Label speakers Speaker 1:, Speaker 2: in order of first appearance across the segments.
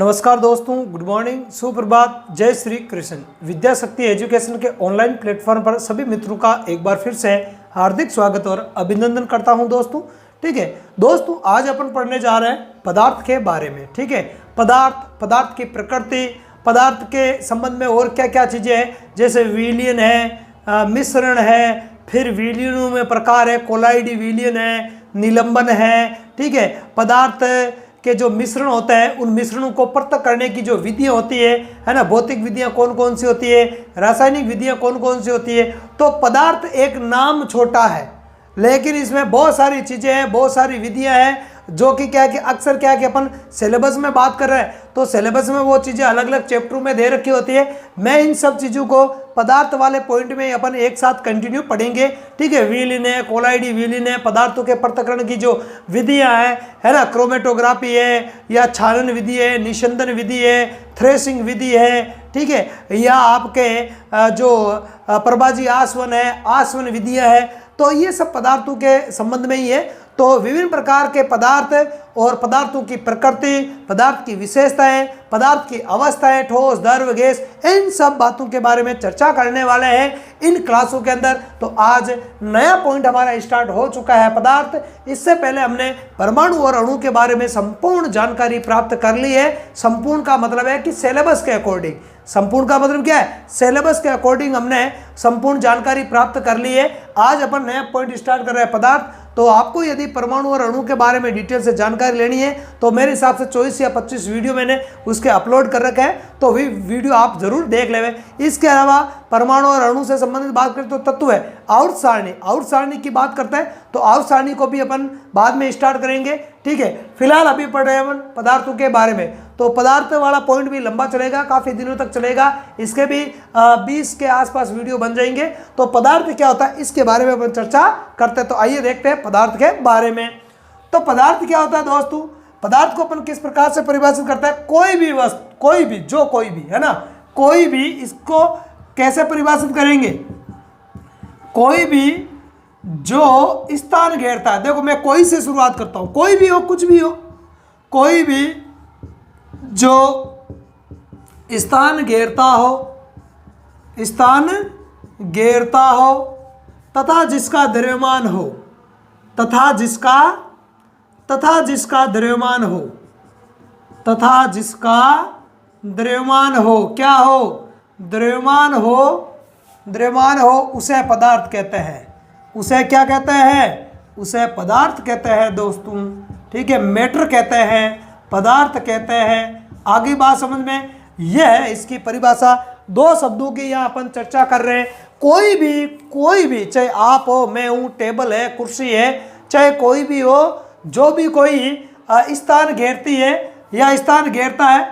Speaker 1: नमस्कार दोस्तों, good morning, सुप्रभात, जय श्री कृष्ण। विद्या शक्ति एजुकेशन के ऑनलाइन प्लेटफॉर्म पर सभी मित्रों का एक बार फिर से हार्दिक स्वागत और अभिनंदन करता हूं दोस्तों। ठीक है दोस्तों, आज अपन पढ़ने जा रहे हैं पदार्थ के बारे में। ठीक है, पदार्थ की प्रकृति, पदार्थ के संबंध में और क्या क्या चीज़ें हैं, जैसे विलयन है, मिश्रण है, फिर विलयनों में प्रकार है, कोलाइडी विलयन है, निलंबन है। ठीक है, पदार्थ के जो मिश्रण होता है उन मिश्रणों को पृथक करने की जो विधियाँ होती है ना, भौतिक विधियाँ कौन कौन सी होती है, रासायनिक विधियाँ कौन कौन सी होती है। तो पदार्थ एक नाम छोटा है, लेकिन इसमें बहुत सारी चीज़ें हैं, बहुत सारी विधियाँ हैं, जो कि क्या है कि अक्सर क्या है कि अपन सिलेबस में बात कर रहे हैं तो सिलेबस में वो चीज़ें अलग अलग चैप्टरों में दे रखी होती है। मैं इन सब चीज़ों को पदार्थ वाले पॉइंट में अपन एक साथ कंटिन्यू पढ़ेंगे। ठीक है, विलयन है, कोलाइडी विलयन है, पदार्थों के पृथक्करण की जो विधियाँ हैं, है ना, क्रोमेटोग्राफी है या क्षालन विधि है, निस्यंदन विधि है, थ्रेसिंग विधि है। ठीक है, या आपके जो प्रभाजी आसवन है, आसवन विधियाँ है। तो ये सब पदार्थों के संबंध में ही है। तो विभिन्न प्रकार के पदार्थ और पदार्थों की प्रकृति, पदार्थ की विशेषताएं, पदार्थ की अवस्थाएं, ठोस, द्रव, गैस, इन सब बातों के बारे में चर्चा करने वाले हैं इन क्लासों के अंदर। तो आज नया पॉइंट हमारा स्टार्ट हो चुका है पदार्थ। इससे पहले हमने परमाणु और अणु के बारे में संपूर्ण जानकारी प्राप्त कर ली है। संपूर्ण का मतलब है कि सिलेबस के अकॉर्डिंग, संपूर्ण का मतलब क्या है, सिलेबस के अकॉर्डिंग हमने संपूर्ण जानकारी प्राप्त कर ली है। आज अपन नया पॉइंट स्टार्ट कर रहे हैं पदार्थ। तो आपको यदि परमाणु और अणु के बारे में डिटेल से जानकारी लेनी है तो मेरे हिसाब से 24 या 25 वीडियो मैंने उसके अपलोड कर रखे हैं, तो वही वीडियो आप जरूर देख लेंगे। इसके अलावा परमाणु और अणु से संबंधित बात करें तो तत्व है आवर्त सारणी, आवर्त सारणी की बात करते हैं तो आवर्त सारणी को भी अपन बाद में स्टार्ट करेंगे। ठीक है, फिलहाल अभी पढ़ रहे हैं अपन पदार्थों के बारे में। तो पदार्थ वाला पॉइंट भी लंबा चलेगा, काफ़ी दिनों तक चलेगा, इसके भी 20 के आसपास वीडियो बन जाएंगे। तो पदार्थ क्या होता है इसके बारे में अपन चर्चा करते हैं। तो आइए देखते हैं पदार्थ के बारे में। तो पदार्थ क्या होता है दोस्तों, पदार्थ को अपन किस प्रकार से परिभाषित करते हैं, कोई भी वस्तु, कोई भी है ना, कोई भी, इसको कैसे परिभाषित करेंगे, कोई भी जो स्थान घेरता है। देखो मैं कोई से शुरुआत करता हूं, कोई भी हो, कुछ भी हो, कोई भी जो स्थान घेरता हो, स्थान घेरता हो तथा जिसका द्रव्यमान हो, तथा जिसका द्रव्यमान हो, तथा जिसका द्रव्यमान हो, क्या हो, द्रव्यमान हो, उसे पदार्थ कहते हैं। उसे क्या कहते हैं, उसे पदार्थ कहते हैं दोस्तों। ठीक है, मैटर कहते हैं, पदार्थ कहते हैं। आगे बात समझ में, यह है इसकी परिभाषा। दो शब्दों की यहाँ अपन चर्चा कर रहे हैं। कोई भी, चाहे आप हो, मैं हूँ, टेबल है, कुर्सी है, चाहे कोई भी हो, जो भी कोई स्थान घेरती है या स्थान घेरता है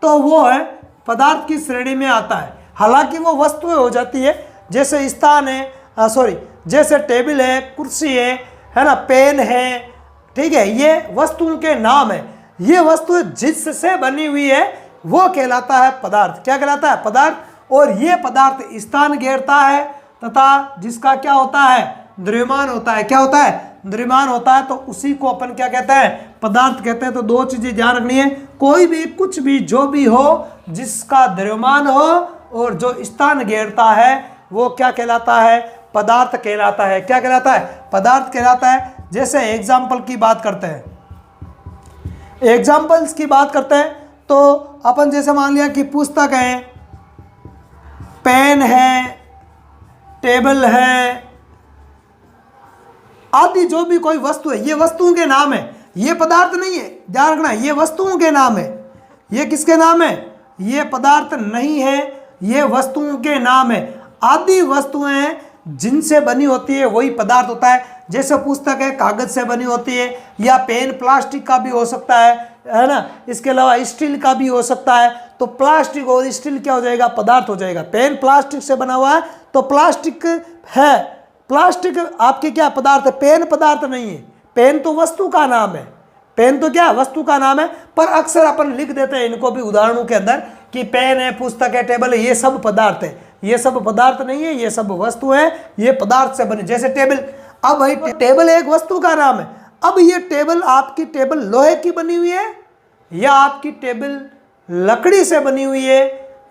Speaker 1: तो वो है पदार्थ की श्रेणी में आता है। हालांकि वो वस्तुएं हो जाती है, जैसे स्थान है, जैसे टेबल है, कुर्सी है ना, पेन है। ठीक है, ये वस्तुओं के नाम है। ये वस्तु जिससे बनी हुई है वो कहलाता है पदार्थ। क्या कहलाता है, पदार्थ। और ये पदार्थ स्थान घेरता है तथा जिसका क्या होता है, द्रव्यमान होता है। क्या होता है, द्रव्यमान होता है। तो उसी को अपन क्या कहते हैं, पदार्थ कहते हैं। तो दो चीजें ध्यान रखनी है, कोई भी, कुछ भी, जो भी हो, जिसका द्रव्यमान हो और जो स्थान घेरता है वो क्या कहलाता है, पदार्थ कहलाता है। क्या कहलाता है, पदार्थ कहलाता है। जैसे एग्जाम्पल की बात करते हैं, एग्जाम्पल्स की बात करते हैं तो अपन जैसे मान लिया कि पुस्तक है, पेन है, टेबल है आदि, जो भी कोई वस्तु है, ये वस्तुओं के नाम है, ये पदार्थ नहीं है। ध्यान रखना, ये वस्तुओं के नाम है। ये किसके नाम है, ये पदार्थ नहीं है, ये वस्तुओं के नाम है। आदि वस्तुएं जिनसे बनी होती है वही पदार्थ होता है। जैसे पुस्तक है, कागज से बनी होती है, या पेन प्लास्टिक का भी हो सकता है ना। इसके अलावा स्टील का भी हो सकता है। तो प्लास्टिक और स्टील क्या हो जाएगा, पदार्थ हो जाएगा। पेन प्लास्टिक से बना हुआ है तो प्लास्टिक है, प्लास्टिक आपके क्या पदार्थ है, पेन पदार्थ नहीं है। पेन तो वस्तु का नाम है, पेन तो क्या वस्तु का नाम है। पर अक्सर अपन लिख देते हैं इनको भी उदाहरणों के अंदर कि पेन है, पुस्तक है, टेबल है, ये सब पदार्थ है। ये सब पदार्थ नहीं है, ये सब वस्तु है, ये पदार्थ से बने। जैसे टेबल, अब भाई टेबल एक वस्तु का नाम है। अब ये टेबल, आपकी टेबल लोहे की बनी हुई है या आपकी टेबल लकड़ी से बनी हुई है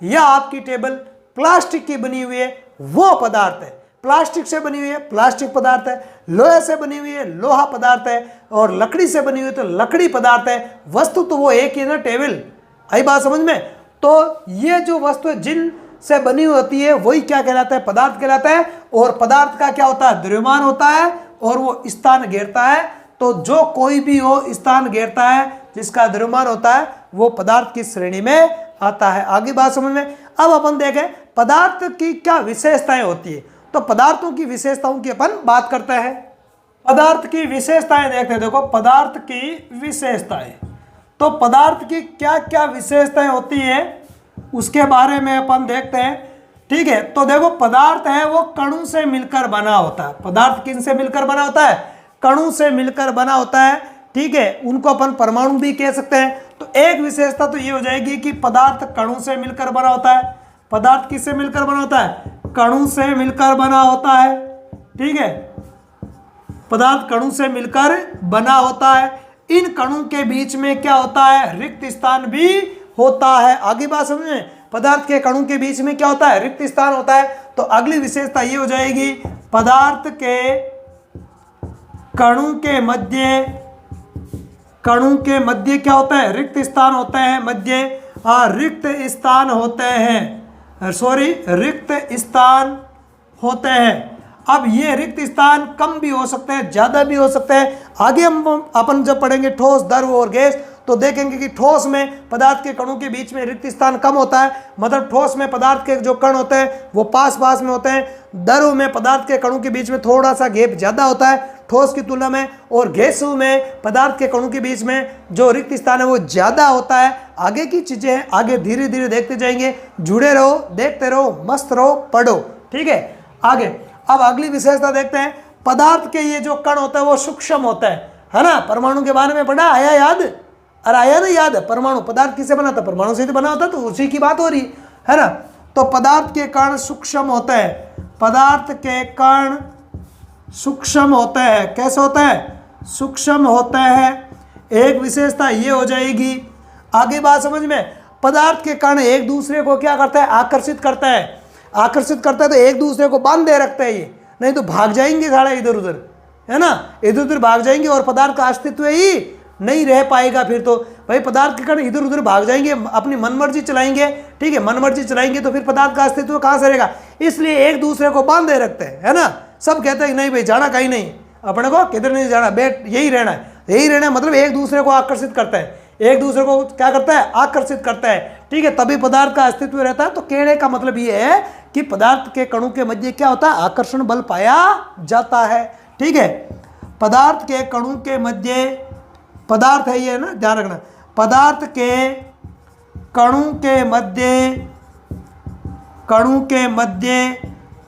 Speaker 1: या आपकी टेबल प्लास्टिक की बनी हुई है वो पदार्थ है। प्लास्टिक से बनी हुई है प्लास्टिक पदार्थ है, लोहे से बनी हुई है लोहा पदार्थ है, और लकड़ी से बनी हुई है तो लकड़ी पदार्थ है। वस्तु तो वो एक ही ना, टेबल। आई बात समझ में? तो ये जो वस्तु है जिन से बनी होती है वही क्या कहलाता है? पदार्थ कहलाता है। और पदार्थ का क्या होता है? द्रव्यमान होता है और वो स्थान घेरता है। तो जो कोई भी हो स्थान घेरता है जिसका द्रव्यमान होता है वो पदार्थ की श्रेणी में आता है। आगे बात समझ में? अब अपन देखें पदार्थ की क्या विशेषताएं होती है। तो पदार्थों की विशेषताओं की अपन बात करते हैं। पदार्थ की विशेषताएं देखते हैं। देखो पदार्थ की विशेषताएं, तो पदार्थ की क्या क्या विशेषताएं होती है उसके बारे में अपन देखते हैं। ठीक है, तो देखो पदार्थ है वो कणों से मिलकर बना होता है। पदार्थ किन से मिलकर बना होता है? कणों से मिलकर बना होता है। ठीक है, उनको अपन परमाणु भी कह सकते हैं। तो एक विशेषता तो ये हो जाएगी कि पदार्थ कणों से मिलकर बना होता है। पदार्थ किससे मिलकर बना होता है? कणों से मिलकर बना होता है। ठीक है, पदार्थ कणों से मिलकर बना होता है। इन कणों के बीच में क्या होता है? रिक्त स्थान भी होता है। आगे बात समझे? पदार्थ के कणों के बीच में क्या होता है? रिक्त स्थान होता है। तो अगली विशेषता ये हो जाएगी पदार्थ के कणों के मध्य क्या होता है? रिक्त स्थान होते हैं। मध्य रिक्त स्थान होते हैं, रिक्त स्थान होते हैं। अब ये रिक्त स्थान कम भी हो सकते हैं ज्यादा भी हो सकते हैं। आगे हम अपन जब पढ़ेंगे ठोस, द्रव और गैस तो देखेंगे कि ठोस में पदार्थ के कणों के बीच में रिक्त स्थान कम होता है। मतलब ठोस में पदार्थ के जो कण होते हैं वो पास पास में होते हैं। द्रव में पदार्थ के कणों के बीच में थोड़ा सा गैप ज्यादा होता है ठोस की तुलना में। और गैसों में पदार्थ के कणों के बीच में जो रिक्त स्थान है वो ज्यादा होता है। आगे की चीजें आगे धीरे धीरे देखते जाएंगे। जुड़े रहो, देखते रहो, मस्त रहो, पढ़ो। ठीक है, आगे अब अगली विशेषता देखते हैं। पदार्थ के ये जो कण होता है वो सूक्ष्म होता है ना? परमाणु के बारे में पढ़ा, आया याद? अरे आया ना याद? परमाणु पदार्थ किससे बना था? परमाणु से तो बना होता, तो उसी की बात हो रही है ना? तो पदार्थ के कण सूक्ष्म होते हैं। पदार्थ के कण सूक्ष्म होते हैं। कैसे होते हैं? सूक्ष्म होते हैं। एक विशेषता ये हो जाएगी। आगे बात समझ में? पदार्थ के कण एक दूसरे को क्या करता है? आकर्षित करता है। आकर्षित करता है तो एक दूसरे को बांध दे रखता है ये, नहीं तो भाग जाएंगे सारे इधर उधर, है ना? इधर उधर भाग जाएंगे और पदार्थ का अस्तित्व ही नहीं रह पाएगा। फिर तो भाई पदार्थ के कण इधर उधर भाग जाएंगे, अपनी मनमर्जी चलाएंगे। ठीक है, मनमर्जी चलाएंगे तो फिर पदार्थ का अस्तित्व कहाँ से रहेगा? इसलिए एक दूसरे को बांध दे रखते हैं, है ना? सब कहते हैं नहीं भाई जाना कहीं नहीं, अपने को किधर नहीं जाना, बैठ यही रहना है, यही रहना है। मतलब एक दूसरे को आकर्षित करता है, एक दूसरे को क्या करता है? आकर्षित करता है। ठीक है, तभी पदार्थ का अस्तित्व रहता है। तो कहने का मतलब ये है कि पदार्थ के कणों के मध्य क्या होता है? आकर्षण बल पाया जाता है। ठीक है, पदार्थ के कणों के मध्य, पदार्थ है ये ना, ध्यान रखना, पदार्थ के कणों के मध्य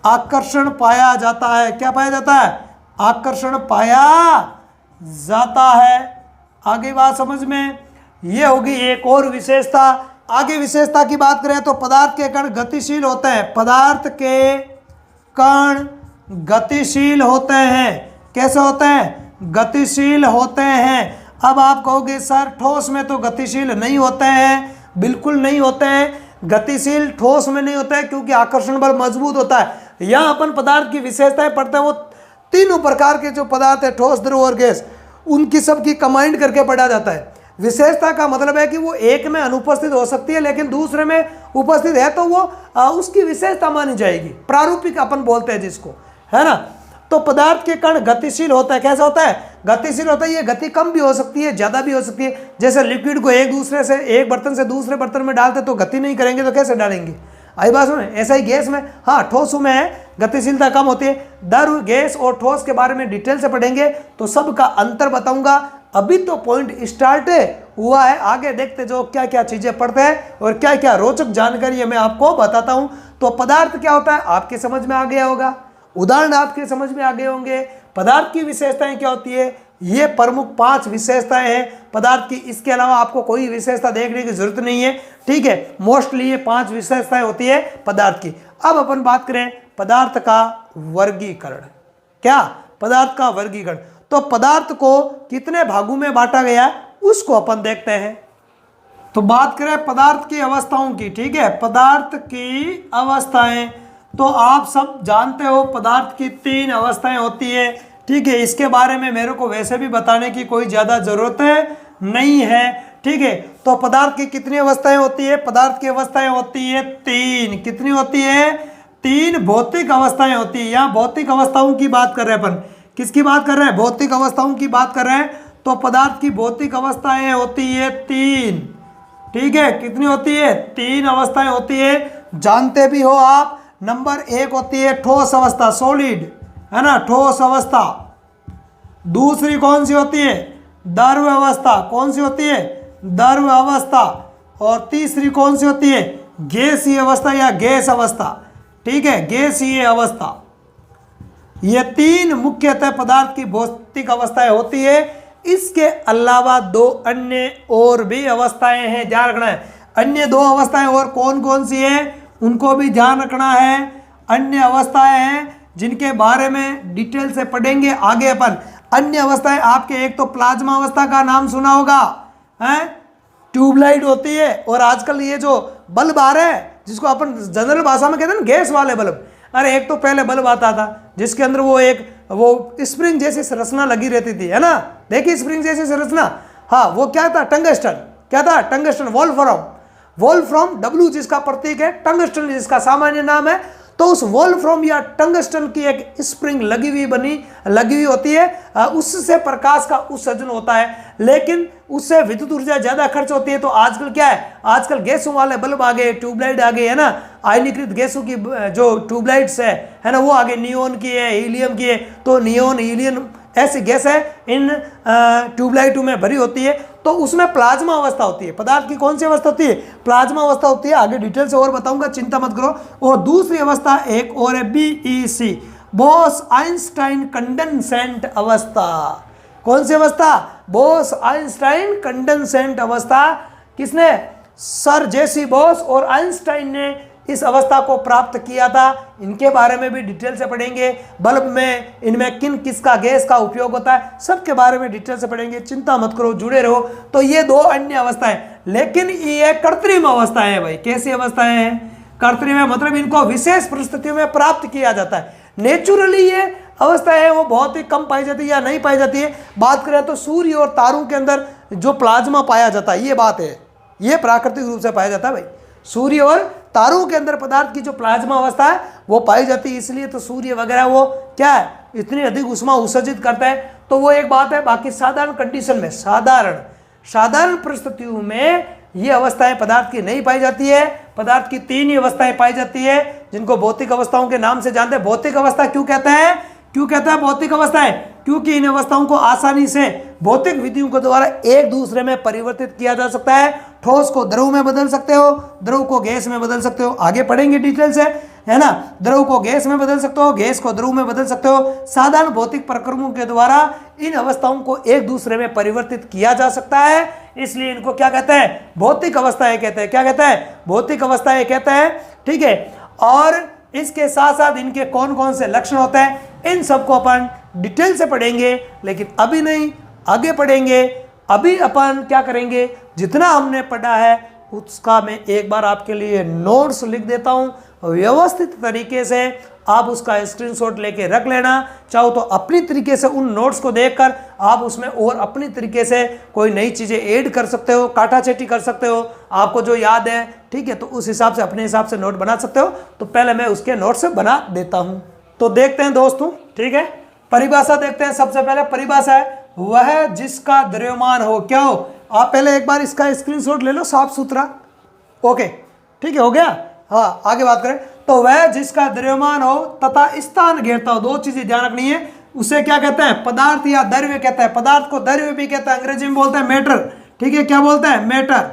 Speaker 1: आकर्षण पाया जाता है। क्या पाया जाता है? आकर्षण पाया जाता है। आगे बात समझ में? ये होगी एक और विशेषता। आगे विशेषता की बात करें तो पदार्थ के कण गतिशील होते हैं। पदार्थ के कण गतिशील होते हैं। कैसे होते हैं? गतिशील होते हैं। अब आप कहोगे सर ठोस में तो गतिशील नहीं होते हैं। बिल्कुल नहीं होते हैं, गतिशील ठोस में नहीं होता है क्योंकि आकर्षण बल मजबूत होता है। यहाँ अपन पदार्थ की विशेषताएं पढ़ते हैं, वो तीनों प्रकार के जो पदार्थ है ठोस, द्रव और गैस, उनकी सबकी कंबाइंड करके पढ़ा जाता है। विशेषता का मतलब है कि वो एक में अनुपस्थित हो सकती है लेकिन दूसरे में उपस्थित है तो वो उसकी विशेषता मानी जाएगी। प्रारूपिक अपन बोलते हैं जिसको, है ना? तो पदार्थ के कण गतिशील होता है। कैसा होता है? गतिशील होता है। ये गति कम भी हो सकती है ज्यादा भी हो सकती है। जैसे लिक्विड को एक दूसरे से, एक बर्तन से दूसरे बर्तन में डालते तो गति नहीं करेंगे तो कैसे डालेंगे? आई बात सुने? ऐसा ही गैस में, हाँ ठोसों में है गतिशीलता कम होती है। द्रव, गैस और ठोस के बारे में डिटेल से पढ़ेंगे तो सबका अंतर बताऊंगा। अभी तो पॉइंट स्टार्ट हुआ है, आगे देखते जो क्या क्या चीजें पढ़ते हैं और क्या क्या रोचक जानकारी है मैं आपको बताता हूं। तो पदार्थ क्या होता है आपके समझ में आ गया होगा, उदाहरण आपके समझ में आ गए होंगे। पदार्थ की विशेषताएं क्या होती है? ये प्रमुख 5 विशेषताएं हैं पदार्थ की। इसके अलावा आपको कोई विशेषता देखने की जरूरत नहीं है। ठीक है, मोस्टली ये 5 विशेषताएं होती है पदार्थ की। अब अपन बात करें पदार्थ का वर्गीकरण। क्या? पदार्थ का वर्गीकरण। तो पदार्थ को कितने भागों में बांटा गया उसको अपन देखते हैं। तो बात करें पदार्थ की अवस्थाओं की, ठीक है, पदार्थ की अवस्थाएं, तो आप सब जानते हो पदार्थ की 3 अवस्थाएं होती है, ठीक है। इसके बारे में मेरे को वैसे भी बताने की कोई ज़्यादा ज़रूरत नहीं है, ठीक है। तो पदार्थ की कितनी अवस्थाएं होती है? पदार्थ की अवस्थाएं होती है 3। कितनी होती है? 3 भौतिक अवस्थाएं होती है। यहाँ भौतिक अवस्थाओं की बात कर रहे हैं अपन। किसकी बात कर रहे हैं? भौतिक अवस्थाओं की बात कर रहे हैं। तो पदार्थ की भौतिक अवस्थाएं होती है 3, ठीक है। कितनी होती है? 3 अवस्थाएं होती है, जानते भी हो आप। नंबर 1 होती है ठोस अवस्था, सॉलिड, है ना, ठोस अवस्था। दूसरी कौन सी होती है? द्रव अवस्था। कौन सी होती है? द्रव अवस्था। और तीसरी कौन सी होती है? गैसीय अवस्था या गैस अवस्था, ठीक है, गैसीय अवस्था। ये 3 मुख्यतः पदार्थ की भौतिक अवस्थाएं होती है। इसके अलावा 2 अन्य और भी अवस्थाएं हैं, ध्यान रखना है। अन्य 2 अवस्थाएं और कौन कौन सी है उनको भी ध्यान रखना है। अन्य अवस्थाएं हैं जिनके बारे में डिटेल से पढ़ेंगे आगे अपन। अन्य अवस्थाएं आपके, एक तो प्लाज्मा अवस्था का नाम सुना होगा, है, ट्यूबलाइट होती है। और आजकल ये जो बल्ब आ रहे हैं जिसको अपन जनरल भाषा में कहते हैं ना गैस वाले बल्ब, अरे एक तो पहले बल्ब आता था जिसके अंदर वो स्प्रिंग जैसी संरचना लगी रहती थी, है ना, देखिए स्प्रिंग जैसी संरचना, हाँ, वो क्या था? टंगस्टन। क्या था? टंगस्टन। वोल्फ्राम W जिसका प्रतीक है, टंगस्टन जिसका सामान्य नाम है। तो उस वोल्फ्राम या टंगस्टन की एक स्प्रिंग लगी हुई होती है, उससे प्रकाश का उत्सर्जन होता है, लेकिन उससे विद्युत ऊर्जा ज्यादा खर्च होती है। तो आजकल क्या है? आजकल गैसों वाले बल्ब आ गए, ट्यूबलाइट आ गए, है ना, आयनीकृत गैसों की जो ट्यूबलाइट्स है ना, वो आगे नियोन की है, हीलियम की है। तो नियोन, हीलियम ऐसी गैस है इन ट्यूबलाइटों में भरी होती है। तो उसमें प्लाज्मा अवस्था होती है। पदार्थ की कौन सी अवस्था होती है? प्लाज्मा अवस्था होती है। आगे डिटेल से और बताऊंगा, चिंता मत करो। और दूसरी अवस्था एक और है BEC, बोस आइंस्टाइन कंडेंसेंट अवस्था। कौन सी अवस्था? बोस आइंस्टाइन कंडेंसेंट अवस्था। किसने? सर जेसी बोस और आइंस्टाइन ने इस अवस्था को प्राप्त किया था। इनके बारे में भी डिटेल से पढ़ेंगे। बल्ब में इनमें किसका गैस का उपयोग होता है, सबके बारे में डिटेल से पढ़ेंगे, चिंता मत करो, जुड़े रहो। तो ये 2 अन्य अवस्थाएं, लेकिन ये कृत्रिम अवस्थाएं है भाई। कैसी अवस्थाएं हैं? कृत्रिम है, मतलब इनको विशेष परिस्थितियों में प्राप्त किया जाता है। नेचुरली ये अवस्था है वो बहुत ही कम पाई जाती है या नहीं पाई जाती है। बात करें तो सूर्य और तारों के अंदर जो प्लाज्मा पाया जाता है, ये बात है, ये प्राकृतिक रूप से पाया जाता है भाई। सूर्य और तारों के अंदर पदार्थ की जो प्लाज्मा अवस्था है वो पाई जाती है, इसलिए तो सूर्य वगैरह वो क्या है, इतनी अधिक ऊष्मा उत्सर्जित करता है। तो वो एक बात है। बाकी साधारण कंडीशन में, साधारण परिस्थितियों में ये अवस्थाएं पदार्थ की नहीं पाई जाती है। पदार्थ की 3 ही अवस्थाएं पाई जाती है, जिनको भौतिक अवस्थाओं के नाम से जानते हैं। भौतिक अवस्था क्यों कहते हैं? भौतिक अवस्थाएं? क्योंकि इन अवस्थाओं को आसानी से भौतिक विधियों के द्वारा एक दूसरे में परिवर्तित किया जा सकता है। ठोस को द्रव में बदल सकते हो, द्रव को गैस में बदल सकते हो, आगे पढ़ेंगे डिटेल से, है ना। द्रव को गैस में बदल सकते हो, गैस को द्रव में बदल सकते हो। साधारण भौतिक प्रक्रमों के द्वारा इन अवस्थाओं को एक दूसरे में परिवर्तित किया जा सकता है, इसलिए इनको क्या कहते हैं? भौतिक अवस्थाएं कहते हैं। क्या कहते हैं? भौतिक अवस्थाएं कहते हैं, ठीक है। और इसके साथ साथ इनके कौन कौन से लक्षण होते हैं, इन सबको अपन डिटेल से पढ़ेंगे, लेकिन अभी नहीं, आगे पढ़ेंगे। अभी अपन क्या करेंगे, जितना हमने पढ़ा है उसका मैं एक बार आपके लिए नोट्स लिख देता हूं व्यवस्थित तरीके से। आप उसका स्क्रीनशॉट लेके रख लेना। चाहो तो अपनी तरीके से उन नोट्स को देखकर आप उसमें और अपनी तरीके से कोई नई चीज़ें ऐड कर सकते हो, काटाछेटी कर सकते हो, आपको जो याद है, ठीक है, तो उस हिसाब से अपने हिसाब से नोट बना सकते हो। तो पहले मैं उसके नोट्स बना देता हूँ। तो देखते हैं दोस्तों, ठीक है, परिभाषा देखते हैं। सबसे पहले परिभाषा है वह जिसका द्रव्यमान हो। क्या हो? आप पहले एक बार इसका स्क्रीनशॉट ले लो साफ सुथरा। ओके, ठीक है, हो गया। हाँ, आगे बात करें तो वह जिसका द्रव्यमान हो तथा स्थान घेरता हो। 2 चीजें ध्यान रखनी है। उसे क्या कहते हैं? पदार्थ या द्रव्य कहते हैं। पदार्थ को द्रव्य भी कहते हैं, अंग्रेजी में बोलते हैं मैटर, ठीक है। क्या बोलते हैं? मैटर।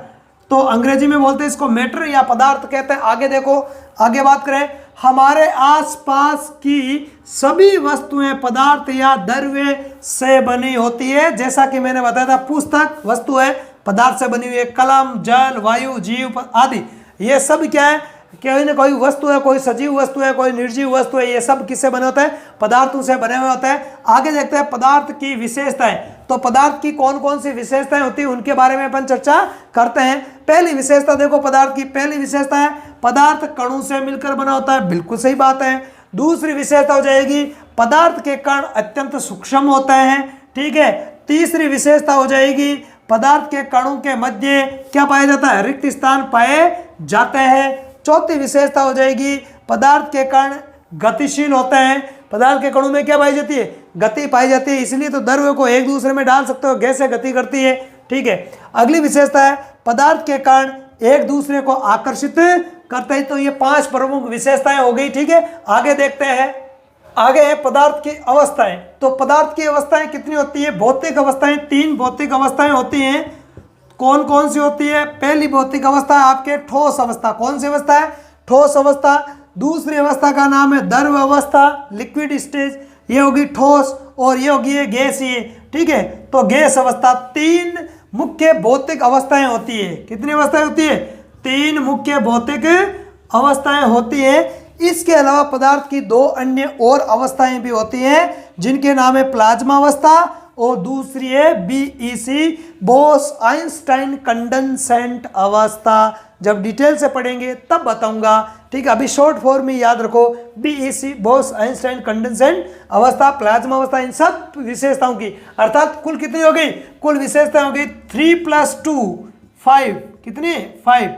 Speaker 1: तो अंग्रेजी में बोलते हैं इसको मैटर या पदार्थ कहते हैं। आगे देखो, आगे बात करें, हमारे आसपास की सभी वस्तुएं पदार्थ या द्रव्य से बनी होती है। जैसा कि मैंने बताया था, पुस्तक वस्तु है, पदार्थ से बनी हुई है। कलम, जल, वायु, जीव आदि, ये सब क्या है? कोई ना कोई वस्तु है, कोई सजीव वस्तु है, कोई निर्जीव वस्तु है। ये सब किससे बने होते हैं? पदार्थों से बने हुए होते हैं। आगे देखते हैं पदार्थ की विशेषताएं। तो पदार्थ की कौन कौन सी विशेषताएं होती है उनके बारे में अपन चर्चा करते हैं। पहली विशेषता देखो, पदार्थ की पहली विशेषता है पदार्थ कणों से मिलकर बना होता है, बिल्कुल सही बात है। दूसरी विशेषता हो जाएगी पदार्थ के कण अत्यंत सूक्ष्म होते हैं, ठीक है। तीसरी विशेषता हो जाएगी पदार्थ के कणों के मध्य क्या पाया जाता है, रिक्त स्थान पाए जाते हैं। चौथी विशेषता हो जाएगी पदार्थ के कण गतिशील होते हैं। पदार्थ के कणों में क्या पाई जाती है, गति पाई जाती है, इसलिए तो द्रव्य को एक दूसरे में डाल सकते हो, गैसें गति करती है, ठीक है। अगली विशेषता है पदार्थ के कण एक दूसरे को आकर्षित करते हैं। तो ये 5 प्रमुख विशेषताएं हो गई, ठीक है। आगे देखते हैं, आगे है पदार्थ की अवस्थाएं। तो पदार्थ की अवस्थाएं कितनी होती है, भौतिक अवस्थाएं 3 भौतिक अवस्थाएं होती हैं। कौन कौन सी होती है, पहली भौतिक अवस्था है आपके ठोस अवस्था। कौन सी अवस्था है, ठोस अवस्था। दूसरी अवस्था का नाम है द्रव अवस्था, लिक्विड स्टेज, ये होगी ठोस, और ये होगी गैसीय, ठीक है। तो गैस अवस्था। 3 मुख्य भौतिक अवस्थाएं होती है। कितनी अवस्थाएं होती है, 3 मुख्य भौतिक अवस्थाएं होती है। इसके अलावा पदार्थ की 2 अन्य और अवस्थाएं भी होती हैं जिनके नाम है प्लाज्मा अवस्था और दूसरी है बीईसी, बोस आइंस्टाइन कंडेंसेंट अवस्था। जब डिटेल से पढ़ेंगे तब बताऊंगा, ठीक है। अभी शॉर्ट फॉर्म में याद रखो, बीईसी, बोस आइंस्टाइन कंडेंसेंट अवस्था, प्लाज्मा अवस्था, इन सब विशेषताओं की अर्थात कुल कितनी हो गई, कुल विशेषताएं हो गई 3 + 2 5। कितनी, 5।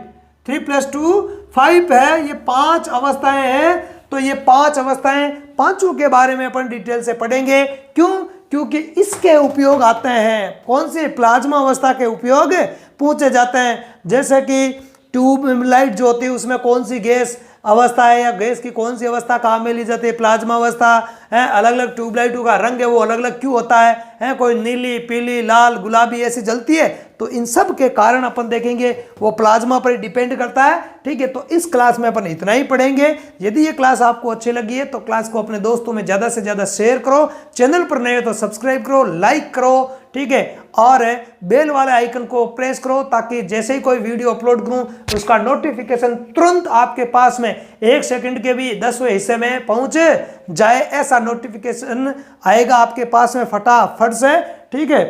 Speaker 1: 3 + 2 5 है। ये 5 अवस्थाएं हैं। तो ये 5 अवस्थाएं, पांचों के बारे में अपन डिटेल से पढ़ेंगे। क्यों, क्योंकि इसके उपयोग आते हैं। कौन से, प्लाज्मा अवस्था के उपयोग पूछे जाते हैं। जैसे कि ट्यूब लाइट जो होती है उसमें कौन सी गैस अवस्था है या गैस की कौन सी अवस्था काम में ली जाती है, प्लाज्मा अवस्था है। अलग अलग ट्यूबलाइटों का रंग है वो अलग अलग क्यों होता है, कोई नीली, पीली, लाल, गुलाबी ऐसी जलती है। तो इन सब के कारण अपन देखेंगे वो प्लाज्मा पर डिपेंड करता है, ठीक है। तो इस क्लास में अपन इतना ही पढ़ेंगे। यदि ये क्लास आपको अच्छी लगी है तो क्लास को अपने दोस्तों में ज़्यादा से ज़्यादा शेयर करो, चैनल पर नए हो तो सब्सक्राइब करो, लाइक करो, ठीक है, और बेल वाले आइकन को प्रेस करो ताकि जैसे ही कोई वीडियो अपलोड करूं उसका नोटिफिकेशन तुरंत आपके पास में 1 सेकंड के भी 10वें हिस्से में पहुंच जाए। ऐसा नोटिफिकेशन आएगा आपके पास में फटाफट से, ठीक है।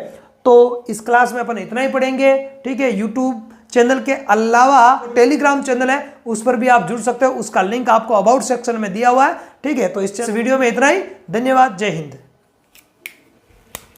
Speaker 1: तो इस क्लास में अपन इतना ही पढ़ेंगे, ठीक है। यूट्यूब चैनल के अलावा टेलीग्राम चैनल है उस पर भी आप जुड़ सकते हो, उसका लिंक आपको अबाउट सेक्शन में दिया हुआ है, ठीक है। तो इस वीडियो में इतना ही, धन्यवाद, जय हिंद।